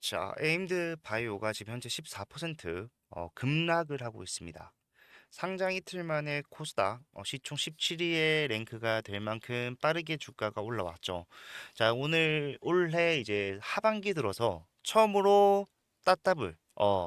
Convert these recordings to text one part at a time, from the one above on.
자, 에임드 바이오가 지금 현재 14% 급락을 하고 있습니다. 상장 이틀 만에 코스닥 시총 17위의 랭크가 될 만큼 빠르게 주가가 올라왔죠. 자, 오늘 올해 이제 하반기 들어서 처음으로 따따블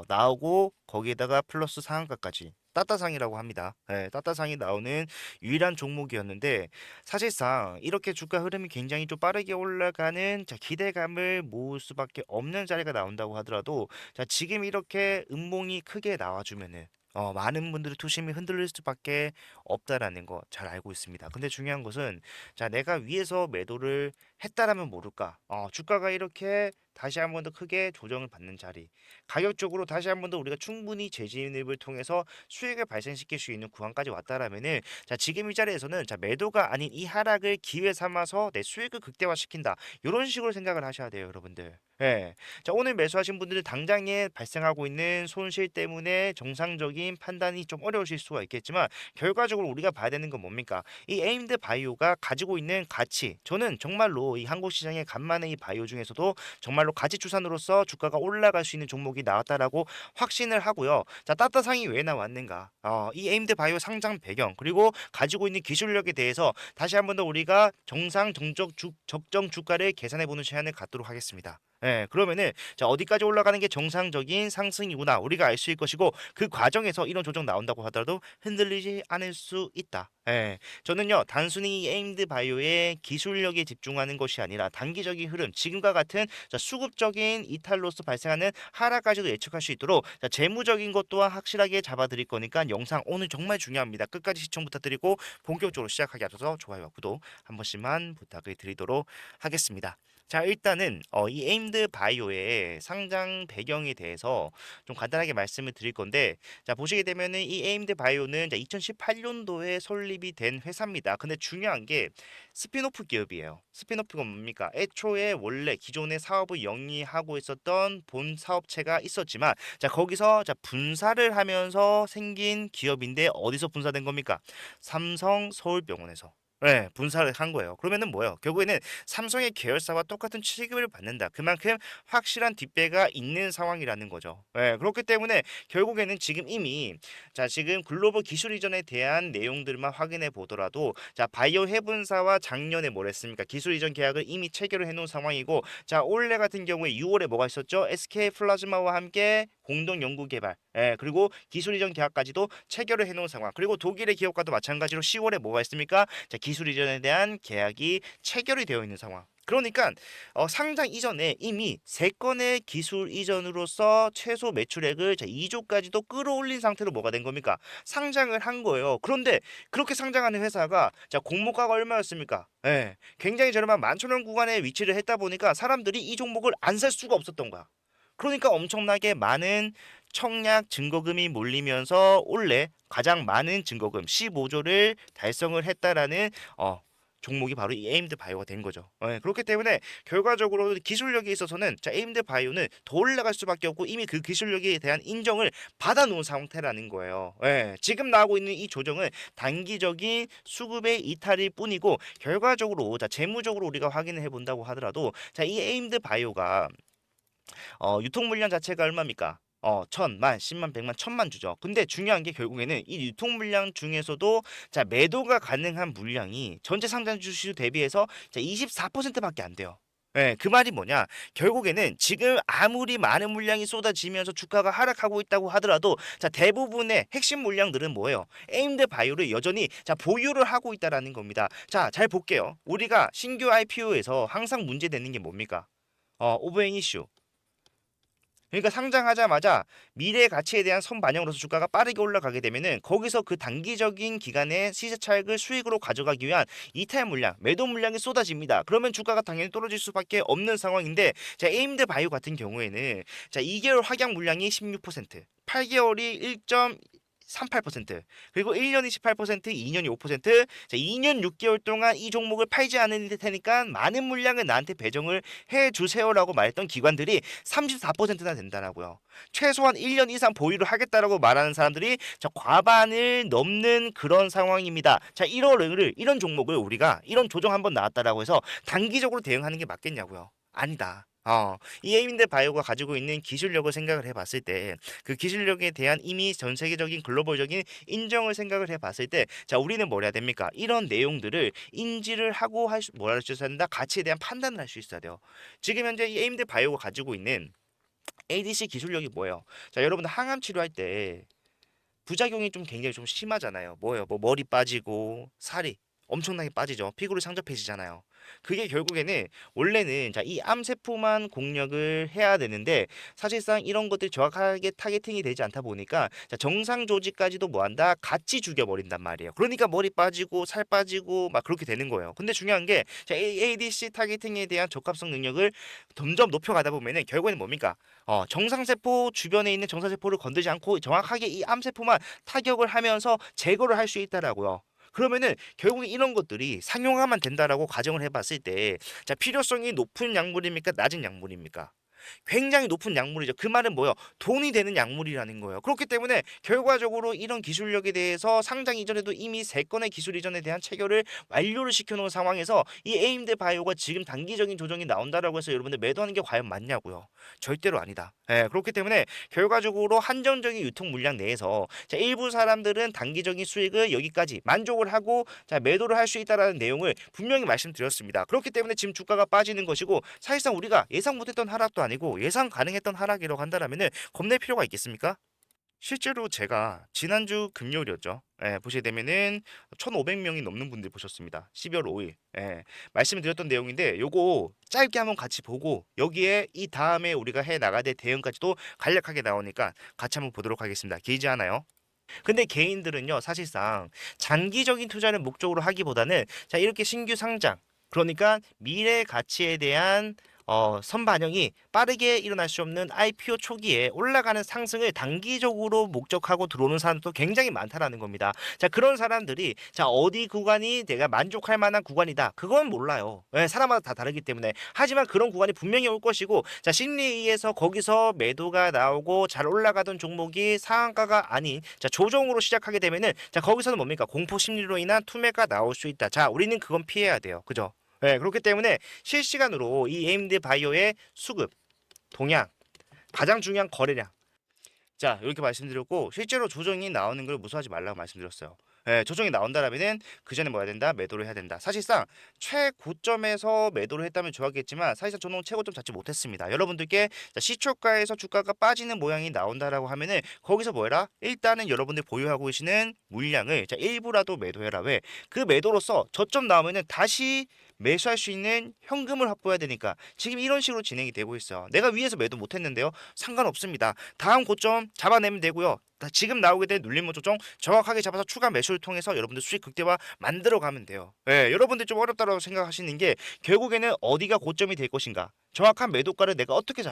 나오고 거기에다가 플러스 상한가까지 따따상이라고 합니다. 네, 따따상이 나오는 유일한 종목이었는데 사실상 이렇게 주가 흐름이 굉장히 좀 빠르게 올라가는 자, 기대감을 모을 수밖에 없는 자리가 나온다고 하더라도 자, 지금 이렇게 음봉이 크게 나와주면은 많은 분들의 투심이 흔들릴 수밖에 없다라는 거 잘 알고 있습니다. 근데 중요한 것은 자, 내가 위에서 매도를 했다라면 모를까? 주가가 이렇게 다시 한 번 더 크게 조정을 받는 자리. 가격적으로 다시 한 번 더 우리가 충분히 재진입을 통해서 수익을 발생시킬 수 있는 구간까지 왔다라면은 자, 지금 이 자리에서는 자, 매도가 아닌 이 하락을 기회 삼아서 내 수익을 극대화시킨다. 이런 식으로 생각을 하셔야 돼요, 여러분들. 예. 자, 오늘 매수하신 분들은 당장에 발생하고 있는 손실 때문에 정상적인 판단이 좀 어려우실 수가 있겠지만 결과적으로 우리가 봐야 되는 건 뭡니까? 이 에임드 바이오가 가지고 있는 가치. 저는 정말로 이 한국 시장의 간만에 이 바이오 중에서도 정말로 가치 추산으로서 주가가 올라갈 수 있는 종목이 나왔다라고 확신을 하고요. 자, 따따상이 왜 나왔는가? 이 에임드 바이오 상장 배경 그리고 가지고 있는 기술력에 대해서 다시 한번 더 우리가 정상 적정 주가를 계산해 보는 시간을 갖도록 하겠습니다. 예, 그러면은 자, 어디까지 올라가는 게 정상적인 상승이구나 우리가 알 수 있을 것이고 그 과정에서 이런 조정 나온다고 하더라도 흔들리지 않을 수 있다. 예, 저는요 단순히 이 에임드 바이오의 기술력에 집중하는 것이 아니라 단기적인 흐름 지금과 같은 자, 수급적인 이탈로서 발생하는 하락까지도 예측할 수 있도록 자, 재무적인 것 또한 확실하게 잡아드릴 거니까 영상 오늘 정말 중요합니다. 끝까지 시청 부탁드리고 본격적으로 시작하기 앞서서 좋아요와 구독 한 번씩만 부탁을 드리도록 하겠습니다. 자, 일단은 이 에임드 바이오의 상장 배경에 대해서 좀 간단하게 말씀을 드릴 건데 자, 보시게 되면은 이 에임드 바이오는 2018년도에 설립이 된 회사입니다. 근데 중요한 게 스핀오프 기업이에요. 스핀오프가 뭡니까? 애초에 원래 기존의 사업을 영위하고 있었던 본 사업체가 있었지만 자, 거기서 자, 분사를 하면서 생긴 기업인데 어디서 분사된 겁니까? 삼성 서울병원에서. 네, 분사를 한 거예요. 그러면은 뭐예요? 결국에는 삼성의 계열사와 똑같은 취급을 받는다. 그만큼 확실한 뒷배가 있는 상황이라는 거죠. 예, 그렇기 때문에 결국에는 지금 이미 자, 지금 글로벌 기술 이전에 대한 내용들만 확인해 보더라도 자, 바이오 해분사와 작년에 뭘 했습니까? 기술 이전 계약을 이미 체결을 해 놓은 상황이고 자, 올해 같은 경우에 6월에 뭐가 있었죠? SK 플라즈마와 함께 공동 연구 개발, 그리고 기술 이전 계약까지도 체결을 해놓은 상황. 그리고 독일의 기업과도 마찬가지로 10월에 뭐가 있습니까? 자, 기술 이전에 대한 계약이 체결이 되어 있는 상황. 그러니까 상장 이전에 이미 3건의 기술 이전으로서 최소 매출액을 자, 2조까지도 끌어올린 상태로 뭐가 된 겁니까? 상장을 한 거예요. 그런데 그렇게 상장하는 회사가 자, 공모가가 얼마였습니까? 굉장히 저렴한 11,000원 구간에 위치를 했다 보니까 사람들이 이 종목을 안 살 수가 없었던 거야. 그러니까 엄청나게 많은 청약 증거금이 몰리면서 올해 가장 많은 증거금 15조를 달성을 했다라는 종목이 바로 이 에임드 바이오가 된 거죠. 그렇기 때문에 결과적으로 기술력에 있어서는 자, 에임드 바이오는 더 올라갈 수밖에 없고 이미 그 기술력에 대한 인정을 받아놓은 상태라는 거예요. 지금 나오고 있는 이 조정은 단기적인 수급의 이탈일 뿐이고 결과적으로 자, 재무적으로 우리가 확인을 해본다고 하더라도 자, 이 에임드 바이오가 유통 물량 자체가 얼마입니까? 천, 만, 십만, 백만, 천만 주죠. 근데 중요한 게 결국에는 이 유통 물량 중에서도 자, 매도가 가능한 물량이 전체 상장 주수 대비해서 자, 24%밖에 안 돼요. 그 말이 뭐냐? 결국에는 지금 아무리 많은 물량이 쏟아지면서 주가가 하락하고 있다고 하더라도 자, 대부분의 핵심 물량들은 뭐예요? 에임드 바이오를 여전히 자, 보유를 하고 있다라는 겁니다. 자, 잘 볼게요. 우리가 신규 IPO에서 항상 문제되는 게 뭡니까? 오버행 이슈. 그러니까 상장하자마자 미래 가치에 대한 선반영으로서 주가가 빠르게 올라가게 되면은 거기서 그 단기적인 기간에 시세 차익을 수익으로 가져가기 위한 이탈 물량, 매도 물량이 쏟아집니다. 그러면 주가가 당연히 떨어질 수밖에 없는 상황인데 자, 에임드 바이오 같은 경우에는 자, 2개월 확약 물량이 16%, 8개월이 1.38%, 그리고 1년이 18%, 2년이 5%, 자, 2년 6개월 동안 이 종목을 팔지 않을 테니까 많은 물량을 나한테 배정을 해 주세요라고 말했던 기관들이 34%나 된다라고요. 최소한 1년 이상 보유를 하겠다라고 말하는 사람들이 자, 과반을 넘는 그런 상황입니다. 자, 이런 종목을 우리가 이런 조정 한번 나왔다라고 해서 단기적으로 대응하는 게 맞겠냐고요. 아니다. 이 에임드 바이오가 가지고 있는 기술력을 생각을 해봤을 때 그 기술력에 대한 이미 전 세계적인 글로벌적인 인정을 생각을 해봤을 때 자 우리는 뭘 해야 됩니까? 이런 내용들을 인지를 하고 뭘 할 수 있어야 된다? 가치에 대한 판단을 할 수 있어야 돼요. 지금 현재 이 에임드 바이오가 가지고 있는 ADC 기술력이 뭐예요? 자 여러분들 항암 치료할 때 부작용이 좀 굉장히 좀 심하잖아요. 뭐예요? 뭐 머리 빠지고 살이 엄청나게 빠지죠. 피부로 상접해지잖아요. 그게 결국에는 원래는 자, 이 암세포만 공략을 해야 되는데 사실상 이런 것들이 정확하게 타겟팅이 되지 않다 보니까 자, 정상 조직까지도 뭐한다? 같이 죽여버린단 말이에요. 그러니까 머리 빠지고 살 빠지고 막 그렇게 되는 거예요. 근데 중요한 게 자, ADC 타겟팅에 대한 적합성 능력을 점점 높여가다 보면은 결국에는 뭡니까? 정상세포 주변에 있는 정상세포를 건들지 않고 정확하게 이 암세포만 타격을 하면서 제거를 할 수 있다라고요. 그러면은 결국에 이런 것들이 상용화만 된다라고 가정을 해봤을 때, 자 필요성이 높은 약물입니까? 낮은 약물입니까? 굉장히 높은 약물이죠. 그 말은 뭐요? 돈이 되는 약물이라는 거예요. 그렇기 때문에 결과적으로 이런 기술력에 대해서 상장 이전에도 이미 3건의 기술 이전에 대한 체결을 완료를 시켜놓은 상황에서 이 에임드 바이오가 지금 단기적인 조정이 나온다라고 해서 여러분들 매도하는 게 과연 맞냐고요? 절대로 아니다. 예, 그렇기 때문에 결과적으로 한정적인 유통 물량 내에서 자, 일부 사람들은 단기적인 수익을 여기까지 만족을 하고 자, 매도를 할 수 있다라는 내용을 분명히 말씀드렸습니다. 그렇기 때문에 지금 주가가 빠지는 것이고 사실상 우리가 예상 못했던 하락도 아니고 예상 가능했던 하락이라고 한다면은 겁낼 필요가 있겠습니까? 실제로 제가 지난주 금요일이었죠. 예, 보시게 되면은 1,500명이 넘는 분들이 보셨습니다. 12월 5일. 예, 말씀을 드렸던 내용인데 요거 짧게 한번 같이 보고 여기에 이 다음에 우리가 해 나가야 될 대응까지도 간략하게 나오니까 같이 한번 보도록 하겠습니다. 길지 않아요. 근데 개인들은요, 사실상 장기적인 투자를 목적으로 하기보다는 자, 이렇게 신규 상장, 그러니까 미래 가치에 대한 선반영이 빠르게 일어날 수 없는 IPO 초기에 올라가는 상승을 단기적으로 목적하고 들어오는 사람도 굉장히 많다라는 겁니다. 자, 그런 사람들이 자, 어디 구간이 내가 만족할 만한 구간이다. 그건 몰라요. 예, 사람마다 다 다르기 때문에. 하지만 그런 구간이 분명히 올 것이고, 자, 심리에 의해서 거기서 매도가 나오고 잘 올라가던 종목이 상한가가 아닌 자, 조정으로 시작하게 되면은 자, 거기서는 뭡니까? 공포 심리로 인한 투매가 나올 수 있다. 자, 우리는 그건 피해야 돼요. 그죠? 네, 그렇기 때문에 실시간으로 이 AMD 바이오의 수급, 동향, 가장 중요한 거래량. 자, 이렇게 말씀드렸고 실제로 조정이 나오는 걸 무서워하지 말라고 말씀드렸어요. 예, 조정이 나온다라면은 그 전에 뭐 해야 된다? 매도를 해야 된다. 사실상 최고점에서 매도를 했다면 좋았겠지만 사실상 저는 최고점 잡지 못했습니다. 여러분들께 자, 시초가에서 주가가 빠지는 모양이 나온다라고 하면은 거기서 뭐 해라? 일단은 여러분들 보유하고 계시는 물량을 자, 일부라도 매도해라. 왜? 그 매도로서 저점 나오면은 다시 매수할 수 있는 현금을 확보해야 되니까 지금 이런 식으로 진행이 되고 있어요. 내가 위에서 매도 못했는데요. 상관없습니다. 다음 고점 잡아내면 되고요. 지금 나오게 된 눌림목 조정 정확하게 잡아서 추가 매수를 통해서 여러분들 수익 극대화 만들어 가면 돼요. 예, 여러분들 좀 어렵다고 생각하시는 게 결국에는 어디가 고점이 될 것인가, 정확한 매도가를 내가 어떻게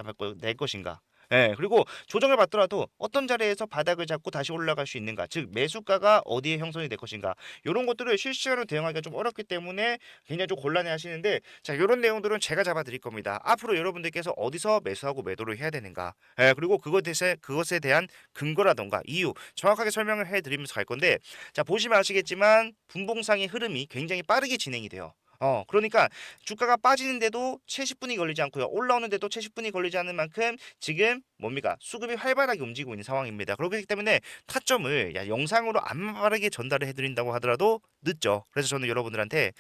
낼 것인가. 예, 그리고 조정을 받더라도 어떤 자리에서 바닥을 잡고 다시 올라갈 수 있는가, 즉 매수가가 어디에 형성이 될 것인가, 이런 것들을 실시간으로 대응하기가 좀 어렵기 때문에 굉장히 좀 곤란해 하시는데 자, 이런 내용들은 제가 잡아 드릴 겁니다. 앞으로 여러분들께서 어디서 매수하고 매도를 해야 되는가, 예, 그리고 그것에 대한 근거라던가 이유 정확하게 설명을 해드리면서 갈 건데 자, 보시면 아시겠지만 분봉상의 흐름이 굉장히 빠르게 진행이 돼요. 그러니까 주가가 빠지는데도 채십 분이 걸리지 않고요. 올라오는데도 채십 분이 걸리지 않는 만큼 지금 뭡니까? 수급이 활발하게 움직이고 있는 상황입니다. 그렇기 때문에 타점을 야, 영상으로 안 빠르게 전달을 해드린다고 하더라도 늦죠. 그래서 저는 여러분들한테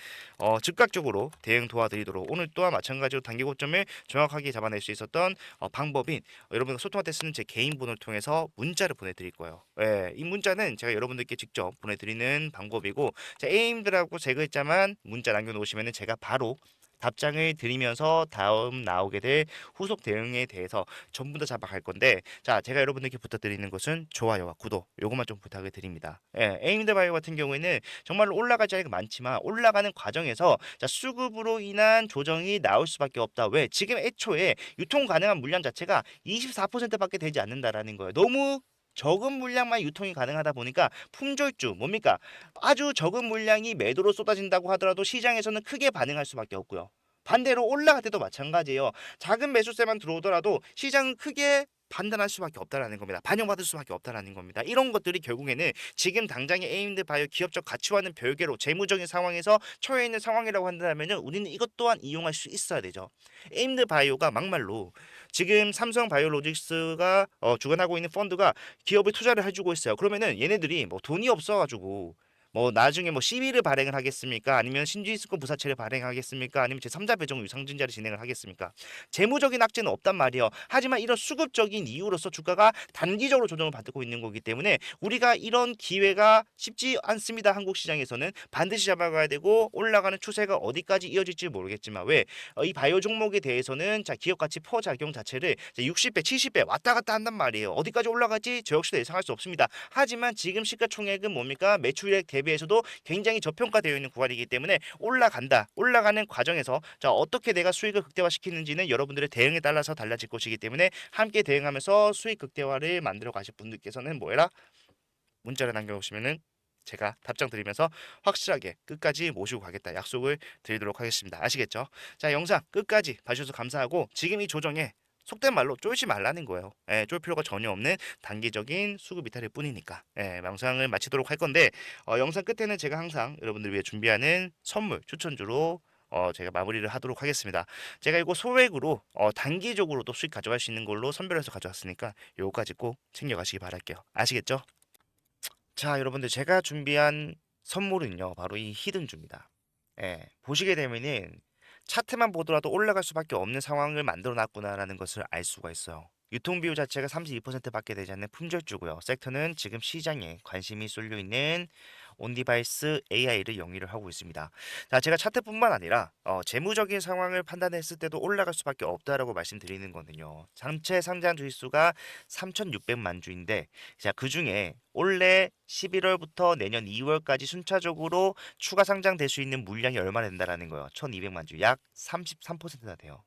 즉각적으로 대응 도와드리도록 오늘 또한 마찬가지로 단기 고점을 정확하게 잡아낼 수 있었던 방법인 여러분과 소통할 때 쓰는 제 개인 번호를 통해서 문자를 보내드릴 거예요. 예, 이 문자는 제가 여러분들께 직접 보내드리는 방법이고 자, A님들하고 제 글자만 문자 남겨놓으시면 제가 바로 답장을 드리면서 다음 나오게 될 후속 대응에 대해서 전부 다 잡아갈 건데 자, 제가 여러분들께 부탁드리는 것은 좋아요와 구독 요것만 좀 부탁을 드립니다. 예, 에임드 바이오 같은 경우에는 정말 올라갈 자리가 많지만 올라가는 과정에서 자, 수급으로 인한 조정이 나올 수밖에 없다. 왜? 지금 애초에 유통 가능한 물량 자체가 24%밖에 되지 않는다라는 거예요. 너무 적은 물량만 유통이 가능하다 보니까 품절주 뭡니까? 아주 적은 물량이 매도로 쏟아진다고 하더라도 시장에서는 크게 반응할 수밖에 없고요. 반대로 올라갈 때도 마찬가지예요. 작은 매수세만 들어오더라도 시장은 크게 판단할 수밖에 없다라는 겁니다. 반영받을 수밖에 없다라는 겁니다. 이런 것들이 결국에는 지금 당장의 에임드 바이오 기업적 가치와는 별개로 재무적인 상황에서 처해 있는 상황이라고 한다면은 우리는 이것 또한 이용할 수 있어야 되죠. 에임드 바이오가 막말로 지금 삼성 바이오로직스가 주관하고 있는 펀드가 기업에 투자를 해주고 있어요. 그러면은 얘네들이 뭐 돈이 없어가지고 뭐 나중에 뭐 시비를 발행을 하겠습니까? 아니면 신주이스권 부사채를 발행하겠습니까? 아니면 제3자 배정 유상증자를 진행을 하겠습니까? 재무적인 악재는 없단 말이에요. 하지만 이런 수급적인 이유로서 주가가 단기적으로 조정을 받고 있는 거기 때문에 우리가 이런 기회가 쉽지 않습니다. 한국 시장에서는 반드시 잡아가야 되고 올라가는 추세가 어디까지 이어질지 모르겠지만 왜 이 바이오 종목에 대해서는 자 기업 가치 퍼 작용 자체를 60배, 70배 왔다 갔다 한단 말이에요. 어디까지 올라갈지 저 역시도 예상할 수 없습니다. 하지만 지금 시가총액은 뭡니까? 매출액 대비해서도 굉장히 저평가되어 있는 구간이기 때문에 올라간다. 올라가는 과정에서 자 어떻게 내가 수익을 극대화시키는지는 여러분들의 대응에 따라서 달라질 것이기 때문에 함께 대응하면서 수익 극대화를 만들어 가실 분들께서는 뭐해라? 문자를 남겨오시면은 제가 답장 드리면서 확실하게 끝까지 모시고 가겠다 약속을 드리도록 하겠습니다. 아시겠죠? 자, 영상 끝까지 봐주셔서 감사하고 지금 이 조정에 속된 말로 쫄지 말라는 거예요. 예, 쫄 필요가 전혀 없는 단기적인 수급 이탈일 뿐이니까. 예, 영상을 마치도록 할 건데 영상 끝에는 제가 항상 여러분들 위해 준비하는 선물 추천주로 제가 마무리를 하도록 하겠습니다. 제가 이거 소액으로 단기적으로도 수익 가져갈 수 있는 걸로 선별해서 가져왔으니까 요거까지 꼭 챙겨가시기 바랄게요. 아시겠죠? 자, 여러분들 제가 준비한 선물은요. 바로 이 히든주입니다. 예, 보시게 되면은 차트만 보더라도 올라갈 수밖에 없는 상황을 만들어 놨구나라는 것을 알 수가 있어요. 유통 비율 자체가 32%밖에 되지 않는 품절주고요. 섹터는 지금 시장에 관심이 쏠려 있는 온디바이스 AI를 영위를 하고 있습니다. 자, 제가 차트뿐만 아니라 재무적인 상황을 판단했을 때도 올라갈 수밖에 없다라고 말씀드리는 거는요. 전체 상장 주식수가 3,600만 주인데 자, 그중에 올해 11월부터 내년 2월까지 순차적으로 추가 상장될 수 있는 물량이 얼마나 된다라는 거예요. 1,200만 주, 약 33%나 돼요.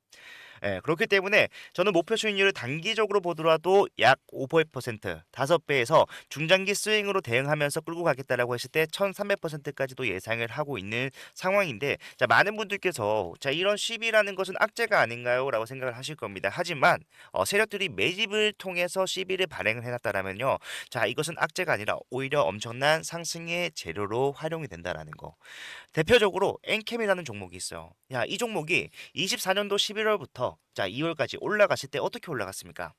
예, 그렇기 때문에 저는 목표 수익률을 단기적으로 보더라도 약 5%, 5배에서 중장기 스윙으로 대응하면서 끌고 가겠다라고 했을 때 1300%까지도 예상을 하고 있는 상황인데 자, 많은 분들께서 자, 이런 시비라는 것은 악재가 아닌가요? 라고 생각을 하실 겁니다. 하지만 세력들이 매집을 통해서 시비를 발행을 해놨다라면요. 자, 이것은 악재가 아니라 오히려 엄청난 상승의 재료로 활용이 된다라는 거. 대표적으로 엔캠이라는 종목이 있어요. 야, 이 종목이 24년도 11월부터 자 2월까지 올라갔을 때 어떻게 올라갔습니까?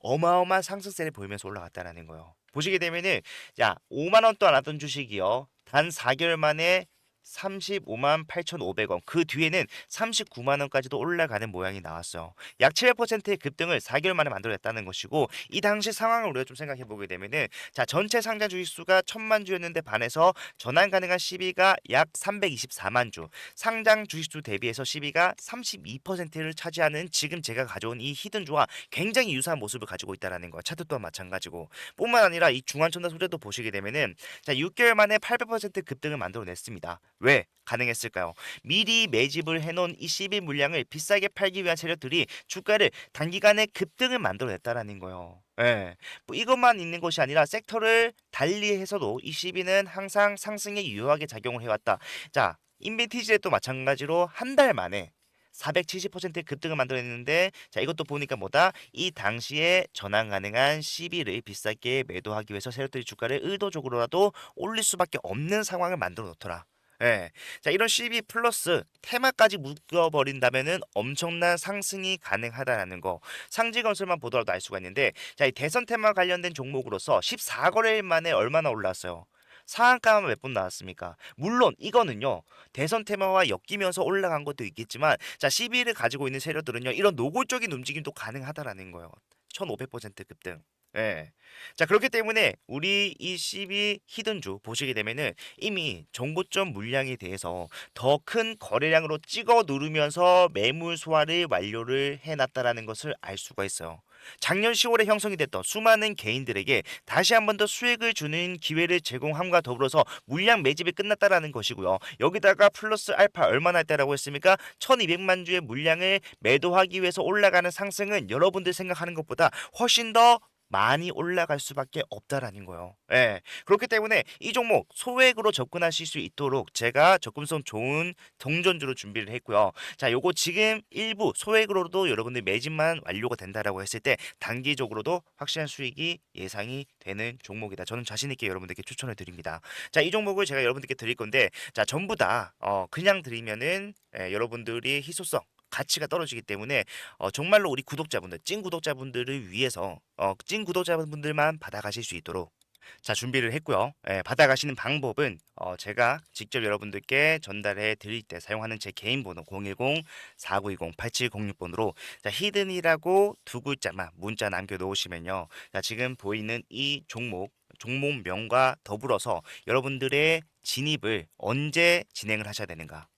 어마어마한 상승세를 보이면서 올라갔다라는 거예요. 보시게 되면은 야 5만 원도 안 하던 주식이요. 단 4개월 만에 35만 8,500원. 그 뒤에는 39만 원까지도 올라가는 모양이 나왔어요. 약 700%의 급등을 4개월 만에 만들어냈다는 것이고 이 당시 상황을 우리가 좀 생각해 보게 되면은 자 전체 상장 주식수가 1,000만 주였는데 반해서 전환 가능한 시비가 약 324만 주. 상장 주식수 대비해서 시비가 32%를 차지하는 지금 제가 가져온 이 히든주와 굉장히 유사한 모습을 가지고 있다라는 거야. 차트 또한 마찬가지고. 뿐만 아니라 이 중환천사 소재도 보시게 되면은 자 6개월 만에 800% 급등을 만들어냈습니다. 왜 가능했을까요? 미리 매집을 해놓은 이 CB 물량을 비싸게 팔기 위한 세력들이 주가를 단기간에 급등을 만들어냈다라는 거예요. 예. 뭐 이것만 있는 것이 아니라 섹터를 달리해서도 이 CB는 항상 상승에 유효하게 작용을 해왔다. 자, 인벤티지에도 마찬가지로 한 달 만에 470%의 급등을 만들어냈는데 자 이것도 보니까 뭐다 이 당시에 전환 가능한 CB를 비싸게 매도하기 위해서 세력들이 주가를 의도적으로라도 올릴 수밖에 없는 상황을 만들어 놓더라. 예. 자, 이런 CB 플러스 테마까지 묶어버린다면은 엄청난 상승이 가능하다라는 거. 상지건설만 보더라도 알 수가 있는데, 자, 이 대선 테마 관련된 종목으로서 14거래일 만에 얼마나 올랐어요? 상한가만 몇 번 나왔습니까? 물론 이거는요 대선 테마와 엮이면서 올라간 것도 있겠지만 자 CB를 가지고 있는 세력들은요 이런 노골적인 움직임도 가능하다라는 거예요. 1500% 급등. 예. 자 그렇기 때문에 우리 이 CB 히든주 보시게 되면은 이미 정보점 물량에 대해서 더 큰 거래량으로 찍어 누르면서 매물 소화를 완료를 해놨다라는 것을 알 수가 있어요. 작년 10월에 형성이 됐던 수많은 개인들에게 다시 한 번 더 수익을 주는 기회를 제공함과 더불어서 물량 매집이 끝났다라는 것이고요. 여기다가 플러스 알파 얼마나 했다라고 했습니까? 1200만 주의 물량을 매도하기 위해서 올라가는 상승은 여러분들 생각하는 것보다 훨씬 더 많이 올라갈 수밖에 없다라는 거예요. 예. 그렇기 때문에 이 종목 소액으로 접근하실 수 있도록 제가 접근성 좋은 동전주로 준비를 했고요. 자, 요거 지금 일부 소액으로도 여러분들 매집만 완료가 된다라고 했을 때 단기적으로도 확실한 수익이 예상이 되는 종목이다. 저는 자신 있게 여러분들께 추천을 드립니다. 자, 이 종목을 제가 여러분들께 드릴 건데, 자, 전부 다 그냥 드리면은 여러분들이 희소성 가치가 떨어지기 때문에 정말로 우리 구독자분들, 찐 구독자분들을 위해서 찐 구독자분들만 받아가실 수 있도록 자, 준비를 했고요. 예, 받아가시는 방법은 제가 직접 여러분들께 전달해 드릴 때 사용하는 제 개인 번호 010-4920-8706번으로 자, 히든이라고 두 글자만 문자 남겨 놓으시면요. 자, 지금 보이는 이 종목명과 더불어서 여러분들의 진입을 언제 진행을 하셔야 되는가?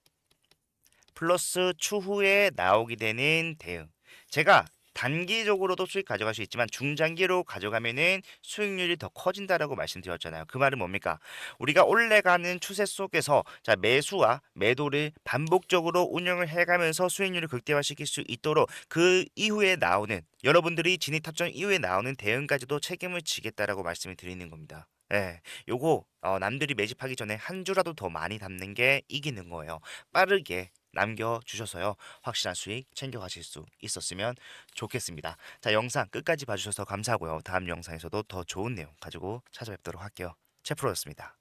플러스 추후에 나오게 되는 대응. 제가 단기적으로도 수익 가져갈 수 있지만 중장기로 가져가면은 수익률이 더 커진다라고 말씀드렸잖아요. 그 말은 뭡니까? 우리가 올라가는 추세 속에서 자, 매수와 매도를 반복적으로 운영을 해가면서 수익률을 극대화시킬 수 있도록 그 이후에 나오는 여러분들이 진입 탑정 이후에 나오는 대응까지도 책임을 지겠다라고 말씀을 드리는 겁니다. 예, 요거 남들이 매집하기 전에 한 주라도 더 많이 담는 게 이기는 거예요. 빠르게 남겨주셔서요. 확실한 수익 챙겨가실 수 있었으면 좋겠습니다. 자, 영상 끝까지 봐주셔서 감사하고요. 다음 영상에서도 더 좋은 내용 가지고 찾아뵙도록 할게요. 채프로였습니다.